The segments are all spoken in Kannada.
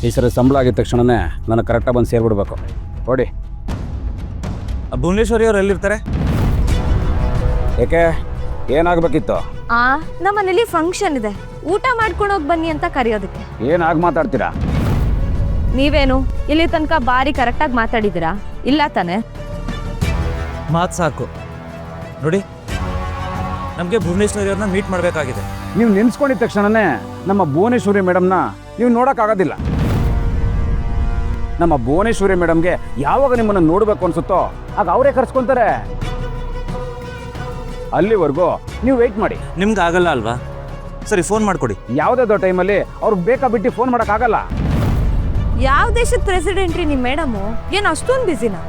ಈ ಸರಿ ಸಂಬಳ ಆಗಿದ ತಕ್ಷಣನೇ ನಾನು ಕರೆಕ್ಟಾಗಿ ಬಂದು ಸೇರಿಬಿಡ್ಬೇಕು. ನೋಡಿ ಭುವನೇಶ್ವರಿ ಅವ್ರು ಎಲ್ಲಿರ್ತಾರೆ? ಏಕೆ ಏನಾಗಬೇಕಿತ್ತು? ನಮ್ಮನೇಲಿ ಫಂಕ್ಷನ್ ಇದೆ, ಊಟ ಮಾಡ್ಕೊಂಡು ಹೋಗಿ ಬನ್ನಿ ಅಂತ ಕರೆಯೋದಕ್ಕೆ. ಏನಾಗಿ ಮಾತಾಡ್ತೀರಾ? ನೀವೇನು ಇಲ್ಲಿ ತನಕ ಬಾರಿ ಕರೆಕ್ಟಾಗಿ ಮಾತಾಡಿದ್ದೀರಾ? ಇಲ್ಲ ತಾನೆ? ಮಾತು ಸಾಕು. ನೋಡಿ, ನಮಗೆ ಭುವನೇಶ್ವರಿ ಅವ್ರನ್ನ ಮೀಟ್ ಮಾಡಬೇಕಾಗಿದೆ. ನೀವು ನೆನೆಸ್ಕೊಂಡಿದ ತಕ್ಷಣನೇ ನಮ್ಮ ಭುವನೇಶ್ವರಿ ಮೇಡಮ್ನ ನೀವು ನೋಡೋಕ್ಕಾಗೋದಿಲ್ಲ. ನಮ್ಮ ಭುವನೇಶ್ವರಿ ಮೇಡಮ್ಗೆ ಯಾವಾಗ ನಿಮ್ಮನ್ನು ನೋಡಬೇಕು ಅನ್ಸುತ್ತೋ ಆಗ ಅವರೇ ಕರ್ಸ್ಕೊತಾರೆ. ಅಲ್ಲಿವರೆಗೂ ನೀವು ವೆಯ್ಟ್ ಮಾಡಿ. ನಿಮ್ಗೆ ಆಗಲ್ಲ ಅಲ್ವಾ? ಸರಿ, ಫೋನ್ ಮಾಡಿಕೊಡಿ. ಯಾವುದಾದ್ರೂ ಟೈಮಲ್ಲಿ ಅವ್ರು ಬೇಕಾ ಬಿಟ್ಟು ಫೋನ್ ಮಾಡೋಕ್ಕಾಗಲ್ಲ. ಯಾವ ದೇಶದ ಪ್ರೆಸಿಡೆಂಟ್ರಿ ನಿಮ್ಮ ಮೇಡಮು? ಏನು ಅಷ್ಟೊಂದು ಬಿಸಿನಾ?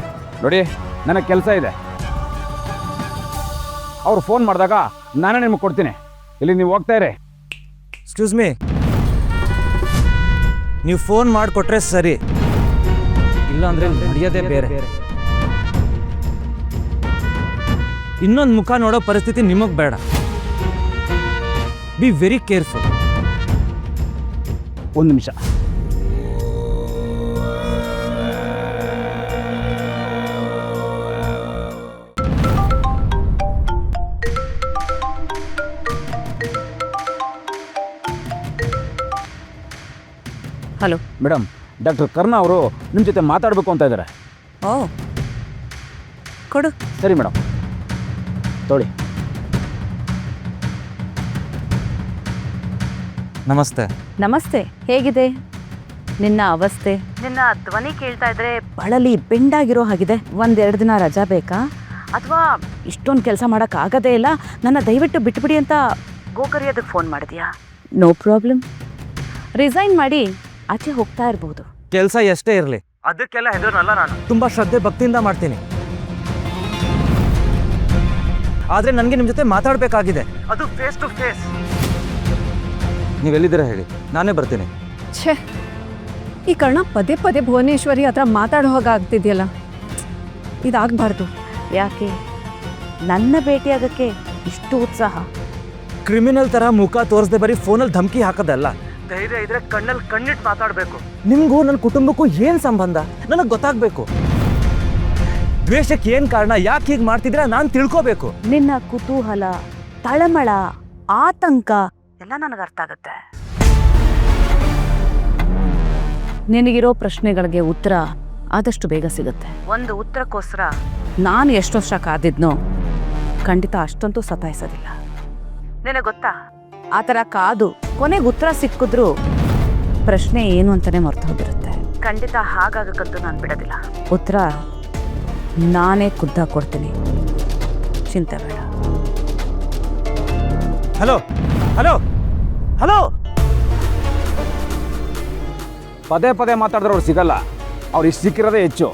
ನೋಡಿ, ನನಗೆ ಕೆಲಸ ಇದೆ. ಅವ್ರು ಫೋನ್ ಮಾಡಿದಾಗ ನಾನೇ ನಿಮಗೆ ಕೊಡ್ತೀನಿ. ಇಲ್ಲಿ ನೀವು ಹೋಗ್ತಾ ಇರಿ. ಎಕ್ಸ್ಕ್ಯೂಸ್ ಮೀ, ನೀವು ಫೋನ್ ಮಾಡಿಕೊಟ್ರೆ ಸರಿ, ಇಲ್ಲ ಅಂದರೆ ನಡೆಯೋದೇ ಬೇರೆ. ಇನ್ನೊಂದು ಮುಖ ನೋಡೋ ಪರಿಸ್ಥಿತಿ ನಿಮಗೆ ಬೇಡ. Be very careful. ಒಂದು ನಿಮಿಷ. ಹಲೋ ಮೇಡಮ್, ಡಾಕ್ಟರ್ ಕರ್ಣ ಅವರು ನಿಮ್ಮ ಜೊತೆ ಮಾತಾಡಬೇಕು ಅಂತ ಇದ್ದಾರೆ. ಓ, ಕೊಡು. ಸರಿ ಮೇಡಮ್, ತೊಳಿ. ನಮಸ್ತೆ. ನಮಸ್ತೆ. ಹೇಗಿದೆ ನಿನ್ನ ಅವಸ್ಥೆ? ನಿನ್ನ ಧ್ವನಿ ಕೇಳ್ತಾ ಇದ್ರೆ ಬಳಲಿ ಬೆಂಡಾಗಿರೋ ಹಾಗಿದೆ. ಒಂದೆರಡು ದಿನ ರಜಾ ಬೇಕಾ, ಅಥವಾ ಇಷ್ಟೊಂದು ಕೆಲಸ ಮಾಡೋಕ್ಕಾಗದೇ ಇಲ್ಲ, ನನ್ನ ದಯವಿಟ್ಟು ಬಿಟ್ಬಿಡಿ ಅಂತ ಗೋಕರಿಯೋದಕ್ಕೆ ಫೋನ್ ಮಾಡಿದ್ಯಾ? No problem. ರಿಸೈನ್ ಮಾಡಿ ಆಚೆ ಹೋಗ್ತಾ ಇರ್ಬೋದು. ಕೆಲಸ ಎಷ್ಟೇ ಇರಲಿ, ಅದಕ್ಕೆಲ್ಲ ಹೆದರನಲ್ಲ ನಾನು. ತುಂಬ ಶ್ರದ್ಧೆ ಭಕ್ತಿಯಿಂದ ಮಾಡ್ತೀನಿ. ಆದರೆ ನನಗೆ ನಿಮ್ಮ ಜೊತೆ ಮಾತಾಡಬೇಕಾಗಿದೆ, ಅದು ಫೇಸ್ ಟು ಫೇಸ್. ನೀವೆಲ್ಲಿದ್ದೀರಾ ಹೇಳಿ, ನಾನೇ ಬರ್ತೀನಿ. ಛೇ, ಈ ಕರ್ಣ ಪದೇ ಪದೇ ಭುವನೇಶ್ವರಿ ಹತ್ರ ಮಾತಾಡೋ ಹಾಗಾಗ್ತಿದೆಯಲ್ಲ, ಇದಾಗಬಾರ್ದು. ಯಾಕೆ ನನ್ನ ಭೇಟಿಯಾಗಕ್ಕೆ ಇಷ್ಟು ಉತ್ಸಾಹ? ಕ್ರಿಮಿನಲ್ ಥರ ಮುಖ ತೋರಿಸದೆ ಬರೀ ಫೋನಲ್ಲಿ ಧಮಕಿ ಹಾಕೋದಲ್ಲ, ಧೈರ್ಯ ಇದ್ರೆ ಕಣ್ಣಲ್ಲಿ ಕಣ್ಣಿಟ್ಟು ಮಾತಾಡಬೇಕು. ನಿಮಗೂ ನನ್ನ ಕುಟುಂಬಕ್ಕೂ ಏನು ಸಂಬಂಧ ನನಗೆ ಗೊತ್ತಾಗಬೇಕು. ದ್ವೇಷಕ್ಕೆ ಏನು ಕಾರಣ, ಯಾಕೆ ಹೀಗೆ ಮಾಡ್ತಿದ್ರೆ ನಾನು ತಿಳ್ಕೋಬೇಕು. ನಿನ್ನ ಕುತೂಹಲ, ತಳಮಳ, ಆತಂಕ ಎಲ್ಲ ನನಗೆ ಅರ್ಥ ಆಗುತ್ತೆ. ನಿನಗಿರೋ ಪ್ರಶ್ನೆಗಳಿಗೆ ಉತ್ತರ ಆದಷ್ಟು ಬೇಗ ಸಿಗುತ್ತೆ. ಒಂದು ಉತ್ತರಕ್ಕೋಸ್ಕರ ನಾನು ಎಷ್ಟು ವರ್ಷ ಕಾದಿದ್ನೋ ಖಂಡಿತ ಅಷ್ಟಂತೂ ಸತಾಯಿಸೋದಿಲ್ಲ. ನಿನಗೆ ಗೊತ್ತಾ, ಆ ಥರ ಕಾದು ಕೊನೆಗೆ ಉತ್ತರ ಸಿಕ್ಕಿದ್ರು ಪ್ರಶ್ನೆ ಏನು ಅಂತಾನೆ ಮರ್ತು ಹೋಗಿರುತ್ತೆ. ಖಂಡಿತ ಹಾಗಾಗಕ್ಕಂತೂ ನಾನು ಬಿಡೋದಿಲ್ಲ. ಉತ್ತರ ನಾನೇ ಖುದ್ದಾಗಿ ಕೊಡ್ತೀನಿ, ಚಿಂತೆ ಬೇಡ. Hello hello hello. ಪದೇ ಪದೇ ಮಾತಾಡಿದ್ರೆ ಅವ್ರು ಸಿಗಲ್ಲ. ಅವ್ರು ಇಷ್ಟು ಸಿಕ್ಕಿರೋದೇ ಹೆಚ್ಚು.